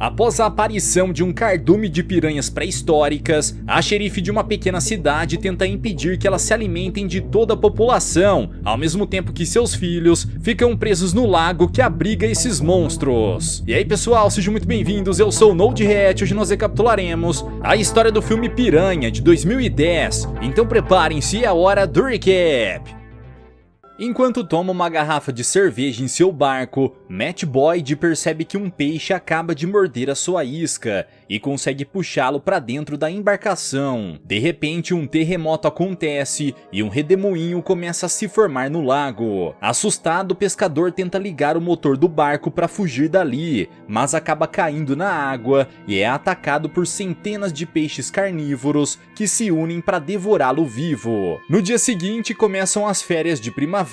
Após a aparição de um cardume de piranhas pré-históricas, a xerife de uma pequena cidade tenta impedir que elas se alimentem de toda a população, ao mesmo tempo que seus filhos ficam presos no lago que abriga esses monstros. E aí pessoal, sejam muito bem-vindos, eu sou o NodeRet. Hoje nós recapitularemos a história do filme Piranha de 2010, então preparem-se, é a hora do recap. Enquanto toma uma garrafa de cerveja em seu barco, Matt Boyd percebe que um peixe acaba de morder a sua isca e consegue puxá-lo para dentro da embarcação. De repente, um terremoto acontece e um redemoinho começa a se formar no lago. Assustado, o pescador tenta ligar o motor do barco para fugir dali, mas acaba caindo na água e é atacado por centenas de peixes carnívoros que se unem para devorá-lo vivo. No dia seguinte, começam as férias de primavera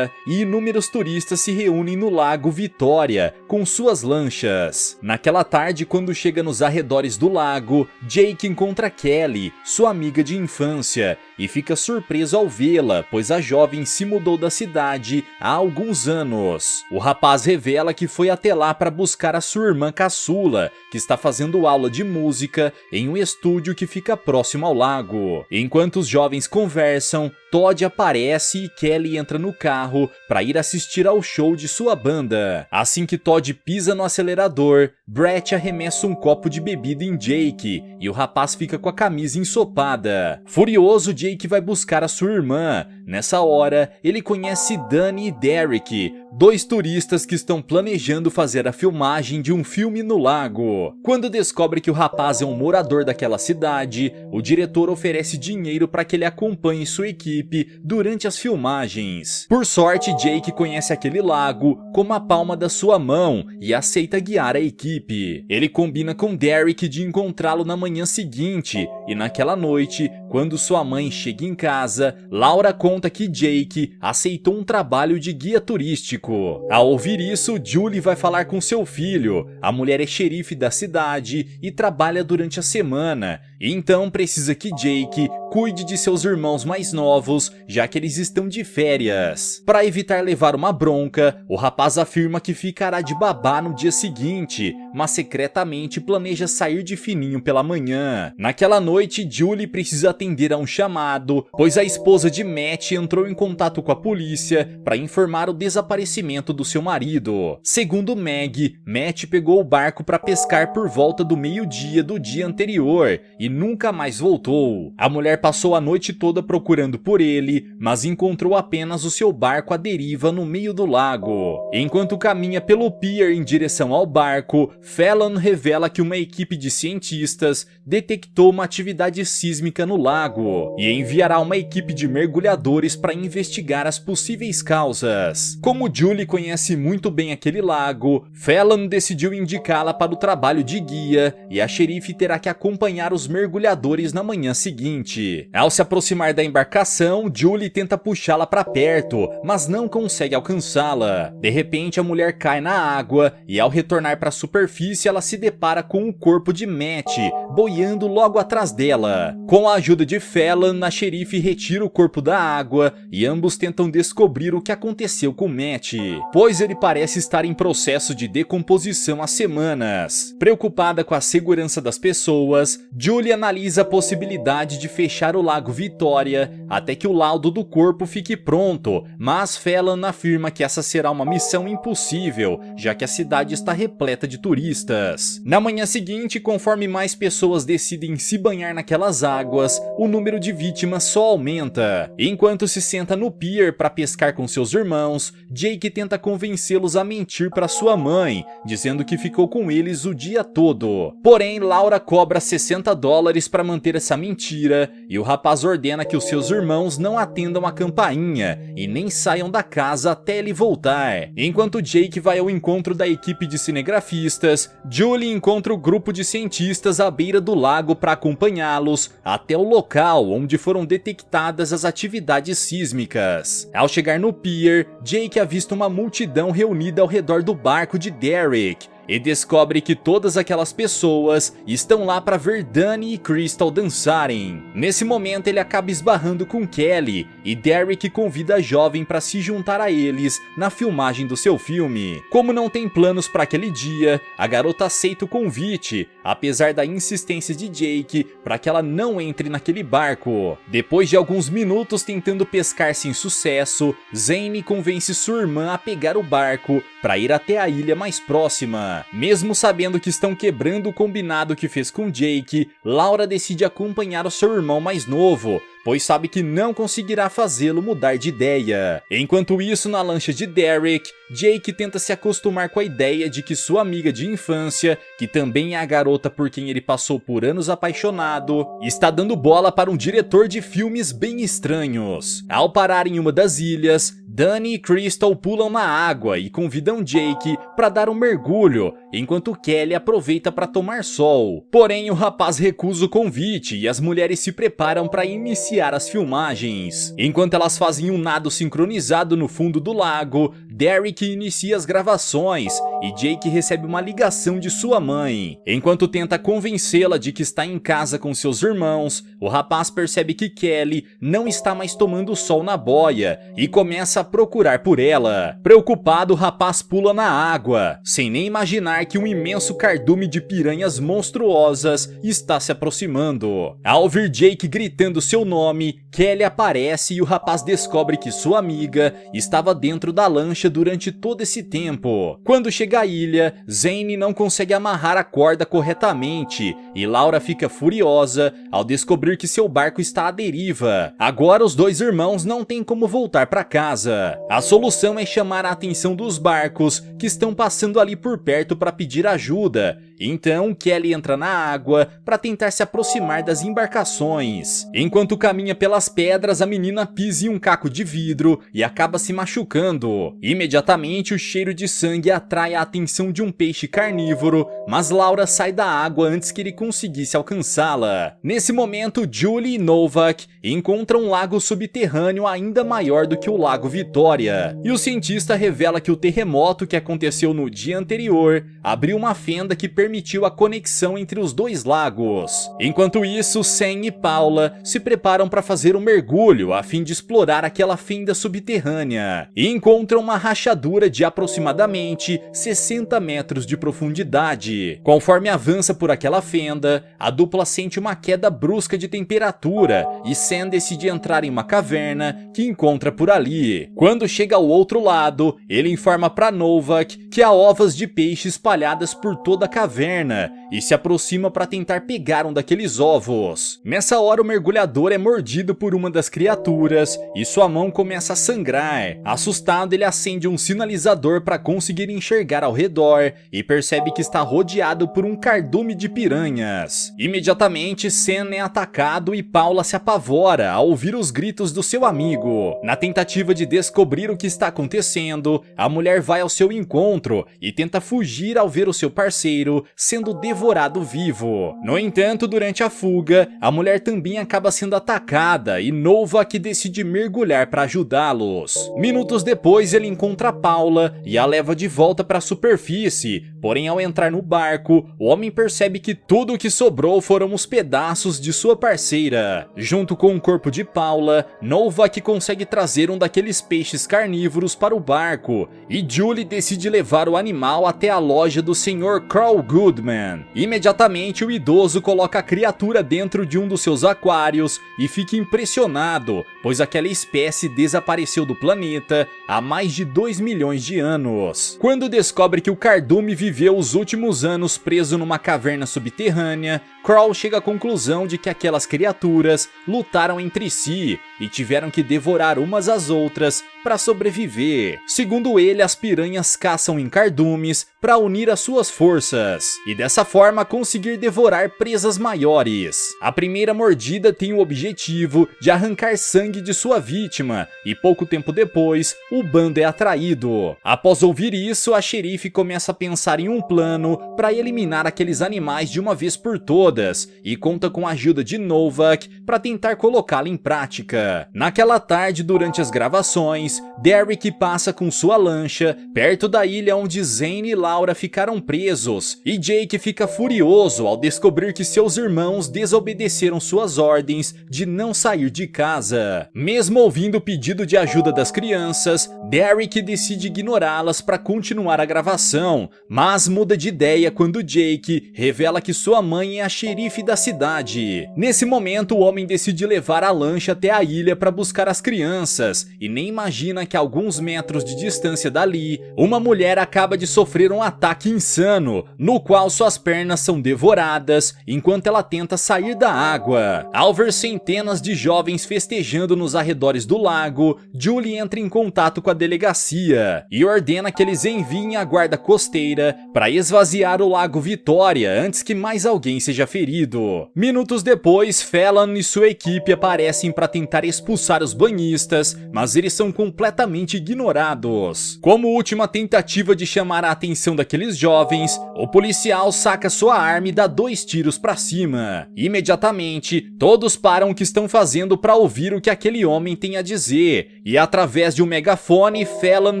e inúmeros turistas se reúnem no Lago Vitória com suas lanchas. Naquela tarde, quando chega nos arredores do lago, Jake encontra Kelly, sua amiga de infância, e fica surpreso ao vê-la, pois a jovem se mudou da cidade há alguns anos. O rapaz revela que foi até lá para buscar a sua irmã caçula, que está fazendo aula de música em um estúdio que fica próximo ao lago. Enquanto os jovens conversam, Todd aparece e Kelly entra no carro para ir assistir ao show de sua banda. Assim que Todd pisa no acelerador, Brett arremessa um copo de bebida em Jake e o rapaz fica com a camisa ensopada. Furioso, Jake vai buscar a sua irmã. Nessa hora, ele conhece Danny e Derek, dois turistas que estão planejando fazer a filmagem de um filme no lago. Quando descobre que o rapaz é um morador daquela cidade, o diretor oferece dinheiro para que ele acompanhe sua equipe durante as filmagens. Por sorte, Jake conhece aquele lago como a palma da sua mão e aceita guiar a equipe. Ele combina com Derek de encontrá-lo na manhã seguinte, e naquela noite, quando sua mãe chega em casa, Laura conta que Jake aceitou um trabalho de guia turístico. Ao ouvir isso, Julie vai falar com seu filho. A mulher é xerife da cidade e trabalha durante a semana, então precisa que Jake cuide de seus irmãos mais novos, já que eles estão de férias. Para evitar levar uma bronca, o rapaz afirma que ficará de babá no dia seguinte, mas secretamente planeja sair de fininho pela manhã. Naquela noite, Julie precisa atender a um chamado, pois a esposa de Matt entrou em contato com a polícia para informar o desaparecimento do seu marido. Segundo Meg, Matt pegou o barco para pescar por volta do meio-dia do dia anterior e nunca mais voltou. A mulher passou a noite toda procurando por ele, mas encontrou apenas o seu barco à deriva no meio do lago. Enquanto caminha pelo pier em direção ao barco, Fallon revela que uma equipe de cientistas detectou uma atividade sísmica no lago e enviará uma equipe de mergulhadores para investigar as possíveis causas. Como Julie conhece muito bem aquele lago, Fallon decidiu indicá-la para o trabalho de guia e a xerife terá que acompanhar os mergulhadores na manhã seguinte. Ao se aproximar da embarcação, Julie tenta puxá-la para perto, mas não consegue alcançá-la. De repente, a mulher cai na água e ao retornar para a superfície, ela se depara com o corpo de Matt boiando logo atrás dela. Com a ajuda de Fallon, a xerife retira o corpo da água e ambos tentam descobrir o que aconteceu com Matt, pois ele parece estar em processo de decomposição há semanas. Preocupada com a segurança das pessoas, Julie analisa a possibilidade de fechar o Lago Vitória até que o laudo do corpo fique pronto, mas Fallon afirma que essa será uma missão impossível, já que a cidade está repleta de turistas. Na manhã seguinte, conforme mais pessoas decidem se banhar naquelas águas, o número de vítimas só aumenta. Enquanto se senta no pier para pescar com seus irmãos, Jake tenta convencê-los a mentir para sua mãe, dizendo que ficou com eles o dia todo. Porém, Laura cobra $60 para manter essa mentira e o rapaz ordena que os seus irmãos não atendam a campainha e nem saiam da casa até ele voltar. Enquanto Jake vai ao encontro da equipe de cinegrafistas, Julie encontra o grupo de cientistas à beira do lago para acompanhá-los até o local onde foram detectadas as atividades sísmicas. Ao chegar no pier, Jake avista uma multidão reunida ao redor do barco de Derek e descobre que todas aquelas pessoas estão lá para ver Dani e Crystal dançarem. Nesse momento ele acaba esbarrando com Kelly e Derek convida a jovem para se juntar a eles na filmagem do seu filme. Como não tem planos para aquele dia, a garota aceita o convite, apesar da insistência de Jake para que ela não entre naquele barco. Depois de alguns minutos tentando pescar sem sucesso, Zane convence sua irmã a pegar o barco para ir até a ilha mais próxima. Mesmo sabendo que estão quebrando o combinado que fez com Jake, Laura decide acompanhar o seu irmão mais novo, pois sabe que não conseguirá fazê-lo mudar de ideia. Enquanto isso, na lancha de Derek, Jake tenta se acostumar com a ideia de que sua amiga de infância, que também é a garota por quem ele passou por anos apaixonado, está dando bola para um diretor de filmes bem estranhos. Ao parar em uma das ilhas, Dani e Crystal pulam na água e convidam Jake para dar um mergulho, enquanto Kelly aproveita para tomar sol. Porém, o rapaz recusa o convite e as mulheres se preparam para iniciar as filmagens. Enquanto elas fazem um nado sincronizado no fundo do lago, Derek inicia as gravações e Jake recebe uma ligação de sua mãe. Enquanto tenta convencê-la de que está em casa com seus irmãos, o rapaz percebe que Kelly não está mais tomando sol na boia e começa a procurar por ela. Preocupado, o rapaz pula na água, sem nem imaginar que um imenso cardume de piranhas monstruosas está se aproximando. Ao ouvir Jake gritando seu nome, Kelly aparece e o rapaz descobre que sua amiga estava dentro da lancha durante todo esse tempo. Quando chega à ilha, Zane não consegue amarrar a corda corretamente e Laura fica furiosa ao descobrir que seu barco está à deriva. Agora os dois irmãos não têm como voltar para casa. A solução é chamar a atenção dos barcos que estão passando ali por perto para pedir ajuda. Então Kelly entra na água para tentar se aproximar das embarcações. Enquanto caminha pelas pedras, a menina pisa em um caco de vidro e acaba se machucando. Imediatamente o cheiro de sangue atrai a atenção de um peixe carnívoro, mas Laura sai da água antes que ele conseguisse alcançá-la. Nesse momento, Julie e Novak encontram um lago subterrâneo ainda maior do que o Lago Vitória. E o cientista revela que o terremoto que aconteceu no dia anterior abriu uma fenda que permitiu a conexão entre os dois lagos. Enquanto isso, Sam e Paula se preparam para fazer um mergulho a fim de explorar aquela fenda subterrânea e encontram uma rachadura de aproximadamente 60 metros de profundidade. Conforme avança por aquela fenda, a dupla sente uma queda brusca de temperatura e Sam decide entrar em uma caverna que encontra por ali. Quando chega ao outro lado, ele informa para Novak que há ovas de peixe espalhadas por toda a caverna e se aproxima para tentar pegar um daqueles ovos. Nessa hora, o mergulhador é mordido por uma das criaturas e sua mão começa a sangrar. Assustado, ele acende um sinalizador para conseguir enxergar ao redor e percebe que está rodeado por um cardume de piranhas. Imediatamente, Sam é atacado e Paula se apavora ao ouvir os gritos do seu amigo. Na tentativa de descobrir o que está acontecendo, a mulher vai ao seu encontro e tenta fugir ao ver o seu parceiro sendo devorado vivo. No entanto, durante a fuga, a mulher também acaba sendo atacada e Novak decide mergulhar para ajudá-los. Minutos depois, ele encontra Paula e a leva de volta para a superfície, porém ao entrar no barco, o homem percebe que tudo o que sobrou foram os pedaços de sua parceira. Junto com o corpo de Paula, Novak consegue trazer um daqueles peixes carnívoros para o barco e Julie decide levar o animal até a loja do Sr. Carl Goodman. Imediatamente, o idoso coloca a criatura dentro de um dos seus aquários e fica impressionado, pois aquela espécie desapareceu do planeta há mais de 2 milhões de anos. Quando descobre que o cardume viveu os últimos anos preso numa caverna subterrânea, Carl chega à conclusão de que aquelas criaturas lutaram entre si e tiveram que devorar umas às outras para sobreviver. Segundo ele, as piranhas caçam em cardumes para unir as suas forças e dessa forma conseguir devorar presas maiores. A primeira mordida tem o objetivo de arrancar sangue de sua vítima e pouco tempo depois o bando é atraído. Após ouvir isso, a xerife começa a pensar em um plano para eliminar aqueles animais de uma vez por todas e conta com a ajuda de Novak para tentar colocá-la em prática. água. Naquela tarde, durante as gravações, Derek passa com sua lancha perto da ilha onde Zane e Laura ficaram presos, e Jake fica furioso ao descobrir que seus irmãos desobedeceram suas ordens de não sair de casa. Mesmo ouvindo o pedido de ajuda das crianças, Derek decide ignorá-las para continuar a gravação, mas muda de ideia quando Jake revela que sua mãe é a xerife da cidade. Nesse momento, o homem decide levar a lancha até a ilha para buscar as crianças, e nem imagina que a alguns metros de distância dali, uma mulher acaba de sofrer um ataque insano, no qual suas pernas são devoradas enquanto ela tenta sair da água. Ao ver centenas de jovens festejando nos arredores do lago, Julie entra em contato com a delegacia e ordena que eles enviem a guarda costeira para esvaziar o Lago Vitória antes que mais alguém seja ferido. Minutos depois, Fallon e sua equipe aparecem para tentar expulsar os banhistas, mas eles são completamente ignorados. Como última tentativa de chamar a atenção daqueles jovens, o policial saca sua arma e dá 2 tiros para cima. Imediatamente, todos param o que estão fazendo para ouvir o que aquele homem tem a dizer, e através de um megafone, Fallon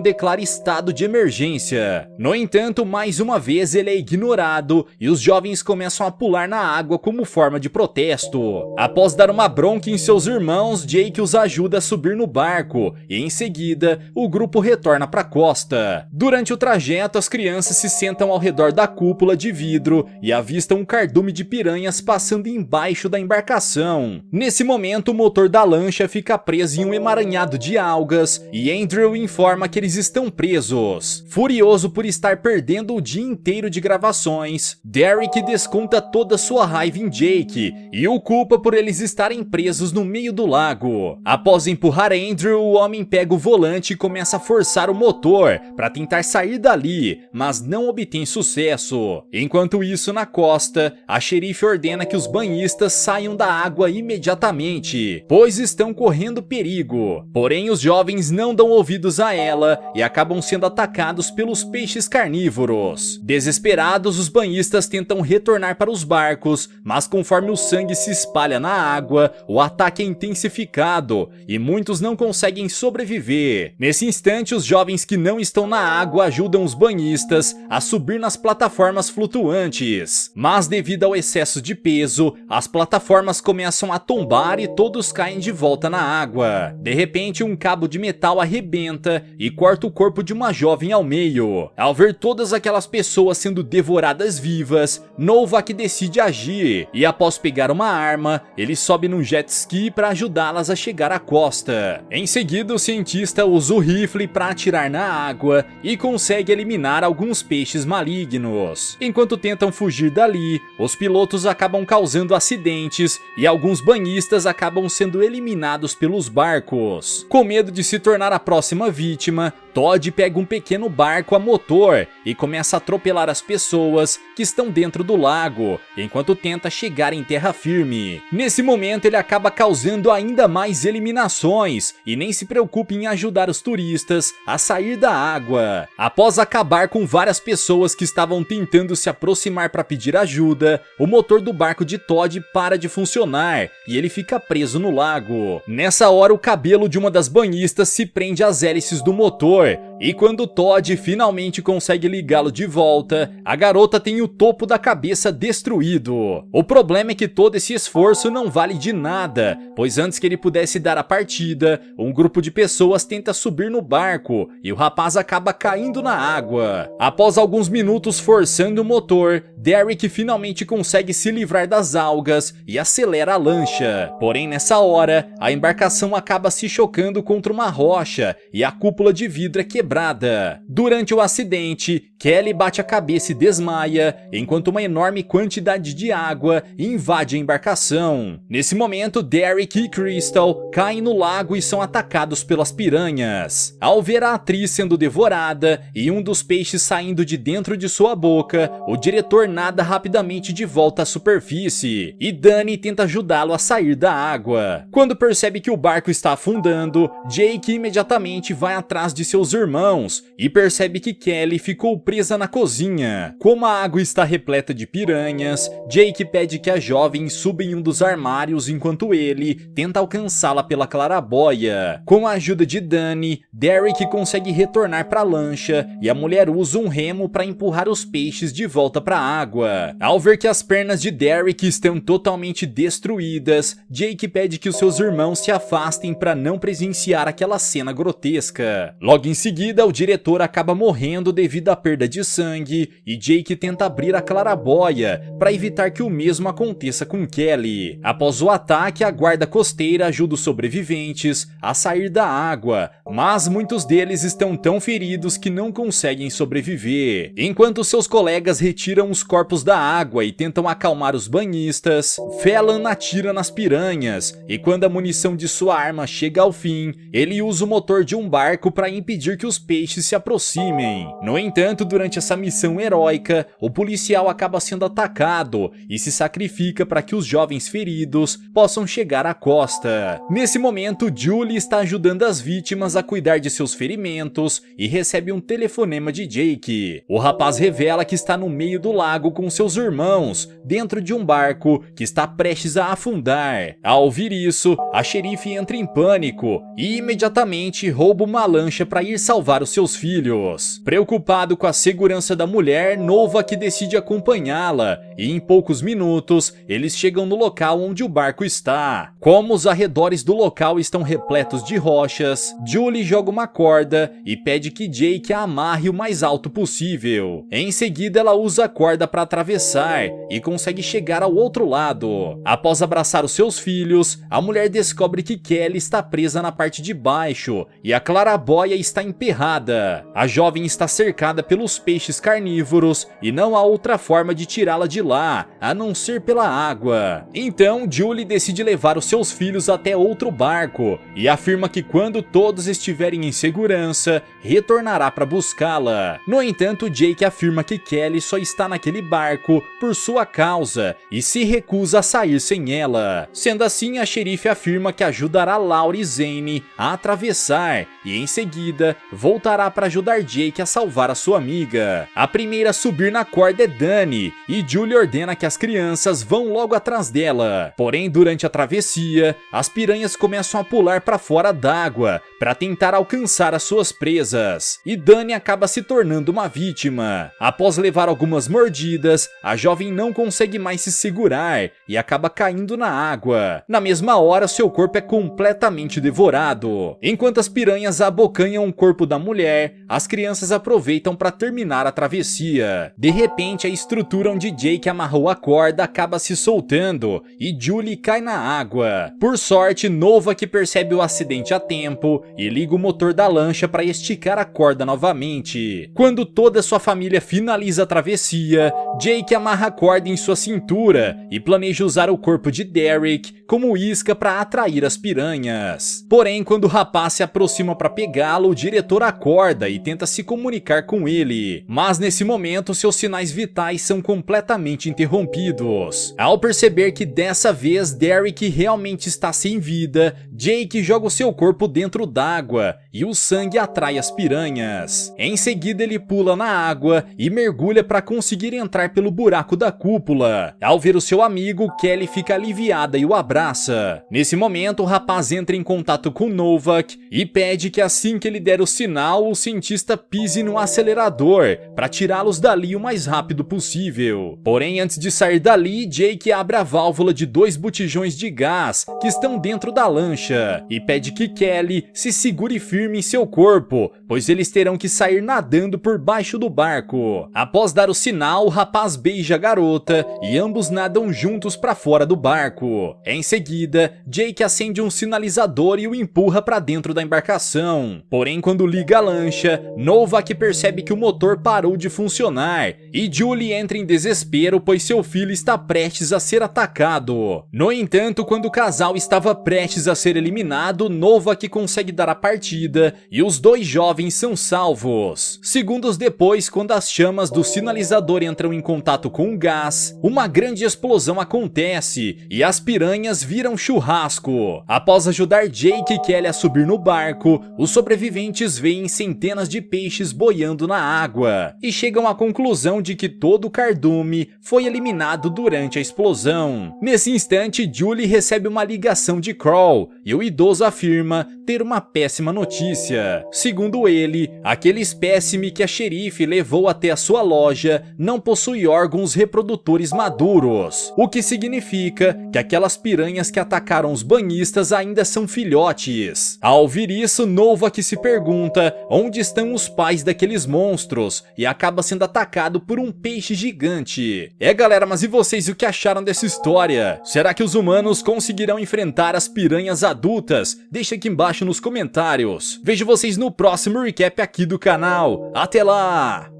declara estado de emergência. No entanto, mais uma vez ele é ignorado e os jovens começam a pular na água como forma de protesto. Após dar uma bronca em seus irmãos, Jake os ajuda a subir no barco e em seguida o grupo retorna para a costa. Durante o trajeto, as crianças se sentam ao redor da cúpula de vidro e avistam um cardume de piranhas passando embaixo da embarcação. Nesse momento, o motor da lancha fica preso em um emaranhado de algas e Andrew informa que eles estão presos. Furioso por estar perdendo o dia inteiro de gravações, Derek desconta toda sua raiva em Jake e o culpa por eles estarem presos no meio do lago. Após empurrar Andrew, o homem pega o volante e começa a forçar o motor para tentar sair dali, mas não obtém sucesso. Enquanto isso, na costa, a xerife ordena que os banhistas saiam da água imediatamente, pois estão correndo perigo. Porém, os jovens não dão ouvidos a ela e acabam sendo atacados pelos peixes carnívoros. Desesperados, os banhistas tentam retornar para os barcos, mas conforme o sangue se espalha na água, o ataque é intensificado e muitos não conseguem sobreviver. Nesse instante, os jovens que não estão na água ajudam os banhistas a subir nas plataformas flutuantes. Mas devido ao excesso de peso, as plataformas começam a tombar e todos caem de volta na água. De repente, um cabo de metal arrebenta e corta o corpo de uma jovem ao meio. Ao ver todas aquelas pessoas sendo devoradas vivas, Novak decide agir e após pegar uma arma, ele sobe num jet ski para ajudá-las a chegar à costa. Em seguida, o cientista usa o rifle para atirar na água e consegue eliminar alguns peixes malignos. Enquanto tentam fugir dali, os pilotos acabam causando acidentes e alguns banhistas acabam sendo eliminados pelos barcos. Com medo de se tornar a próxima vítima, Todd pega um pequeno barco a motor e começa a atropelar as pessoas que estão dentro do lago, enquanto tenta chegar em terra firme. Nesse momento, ele acaba causando ainda mais eliminações e nem se preocupa em ajudar os turistas a sair da água. Após acabar com várias pessoas que estavam tentando se aproximar para pedir ajuda, o motor do barco de Todd para de funcionar e ele fica preso no lago. Nessa hora, o cabelo de uma das banhistas se prende às hélices do motor e quando Todd finalmente consegue ligá-lo de volta, a garota tem o topo da cabeça destruído. O problema é que todo esse esforço não vale de nada, pois antes que ele pudesse dar a partida, um grupo de pessoas tenta subir no barco e o rapaz acaba caindo na água. Após alguns minutos forçando o motor, Derek finalmente consegue se livrar das algas e acelera a lancha. Porém, nessa hora, a embarcação acaba se chocando contra uma rocha e a cúpula de vidro é quebrada. Durante o acidente, Kelly bate a cabeça e desmaia, enquanto uma enorme quantidade de água invade a embarcação. Nesse momento, Derek e Crystal caem no lago e são atacados pelas piranhas. Ao ver a atriz sendo devorada e um dos peixes saindo de dentro de sua boca, o diretor nada rapidamente de volta à superfície e Danny tenta ajudá-lo a sair da água. Quando percebe que o barco está afundando, Jake imediatamente vai atrás de seus irmãos irmãos e percebe que Kelly ficou presa na cozinha. Como a água está repleta de piranhas, Jake pede que a jovem suba em um dos armários enquanto ele tenta alcançá-la pela claraboia. Com a ajuda de Dani, Derek consegue retornar para a lancha e a mulher usa um remo para empurrar os peixes de volta para a água. Ao ver que as pernas de Derek estão totalmente destruídas, Jake pede que os seus irmãos se afastem para não presenciar aquela cena grotesca. Logo em seguida, o diretor acaba morrendo devido à perda de sangue e Jake tenta abrir a claraboia para evitar que o mesmo aconteça com Kelly. Após o ataque, a guarda costeira ajuda os sobreviventes a sair da água, mas muitos deles estão tão feridos que não conseguem sobreviver. Enquanto seus colegas retiram os corpos da água e tentam acalmar os banhistas, Phelan atira nas piranhas e quando a munição de sua arma chega ao fim, ele usa o motor de um barco para impedir que os peixes se aproximem. No entanto, durante essa missão heróica, o policial acaba sendo atacado e se sacrifica para que os jovens feridos possam chegar à costa. Nesse momento, Julie está ajudando as vítimas a cuidar de seus ferimentos e recebe um telefonema de Jake. O rapaz revela que está no meio do lago com seus irmãos, dentro de um barco que está prestes a afundar. Ao ouvir isso, a xerife entra em pânico e imediatamente rouba uma lancha para ir salvar os seus filhos. Preocupado com a segurança da mulher, Novak decide acompanhá-la e em poucos minutos eles chegam no local onde o barco está. Como os arredores do local estão repletos de rochas, Julie joga uma corda e pede que Jake a amarre o mais alto possível. Em seguida, ela usa a corda para atravessar e consegue chegar ao outro lado. Após abraçar os seus filhos, a mulher descobre que Kelly está presa na parte de baixo e a claraboia está emperrada. A jovem está cercada pelos peixes carnívoros e não há outra forma de tirá-la de lá, a não ser pela água. Então, Julie decide levar os seus filhos até outro barco e afirma que quando todos estiverem em segurança, retornará para buscá-la. No entanto, Jake afirma que Kelly só está naquele barco por sua causa e se recusa a sair sem ela. Sendo assim, a xerife afirma que ajudará Laura e Zane a atravessar e em seguida voltará para ajudar Jake a salvar a sua amiga. A primeira a subir na corda é Dani e Julie ordena que as crianças vão logo atrás dela. Porém, durante a travessia, as piranhas começam a pular para fora d'água para tentar alcançar as suas presas e Dani acaba se tornando uma vítima. Após levar algumas mordidas, a jovem não consegue mais se segurar e acaba caindo na água. Na mesma hora, seu corpo é completamente devorado. Enquanto as piranhas abocanham o corpo da mulher, as crianças aproveitam para terminar a travessia. De repente, a estrutura onde Jake amarrou a corda acaba se soltando e Julie cai na água. Por sorte, Novak percebe o acidente a tempo e liga o motor da lancha para esticar a corda novamente. Quando toda sua família finaliza a travessia, Jake amarra a corda em sua cintura e planeja usar o corpo de Derek como isca para atrair as piranhas. Porém, quando o rapaz se aproxima para pegá-lo, o diretor acorda e tenta se comunicar com ele. Mas nesse momento, seus sinais vitais são completamente interrompidos. Ao perceber que dessa vez Derek realmente está sem vida, Jake joga o seu corpo dentro d'água e o sangue atrai as piranhas. Em seguida, ele pula na água e mergulha para conseguir entrar pelo buraco da cúpula. Ao ver o seu amigo, Kelly fica aliviada e o abraça. Nesse momento, o rapaz entra em contato com Novak e pede que assim que ele der o sinal, o cientista pise no acelerador para tirá-los dali o mais rápido possível. Porém, antes de sair dali, Jake abre a válvula de 2 botijões de gás que estão dentro da lancha e pede que Kelly se segure firme em seu corpo, pois eles terão que sair nadando por baixo do barco. Após dar o sinal, o rapaz beija a garota e ambos nadam juntos para fora do barco. Em seguida, Jake acende um sinalizador e o empurra para dentro da embarcação. Porém, quando liga a lancha, Novak percebe que o motor parou de funcionar e Julie entra em desespero, pois seu filho está prestes a ser atacado. No entanto, quando o casal estava prestes a ser eliminado, Novak consegue dar a partida vida e os 2 jovens são salvos. Segundos depois, quando as chamas do sinalizador entram em contato com o gás, uma grande explosão acontece e as piranhas viram churrasco. Após ajudar Jake e Kelly a subir no barco, os sobreviventes veem centenas de peixes boiando na água e chegam à conclusão de que todo o cardume foi eliminado durante a explosão. Nesse instante, Julie recebe uma ligação de Carl e o idoso afirma ter uma péssima notícia. Segundo ele, aquele espécime que a xerife levou até a sua loja não possui órgãos reprodutores maduros, o que significa que aquelas piranhas que atacaram os banhistas ainda são filhotes. Ao ouvir isso, Novak se pergunta onde estão os pais daqueles monstros e acaba sendo atacado por um peixe gigante. Galera, mas e vocês, o que acharam dessa história? Será que os humanos conseguirão enfrentar as piranhas adultas? Deixa aqui embaixo nos comentários. Vejo vocês no próximo recap aqui do canal. Até lá!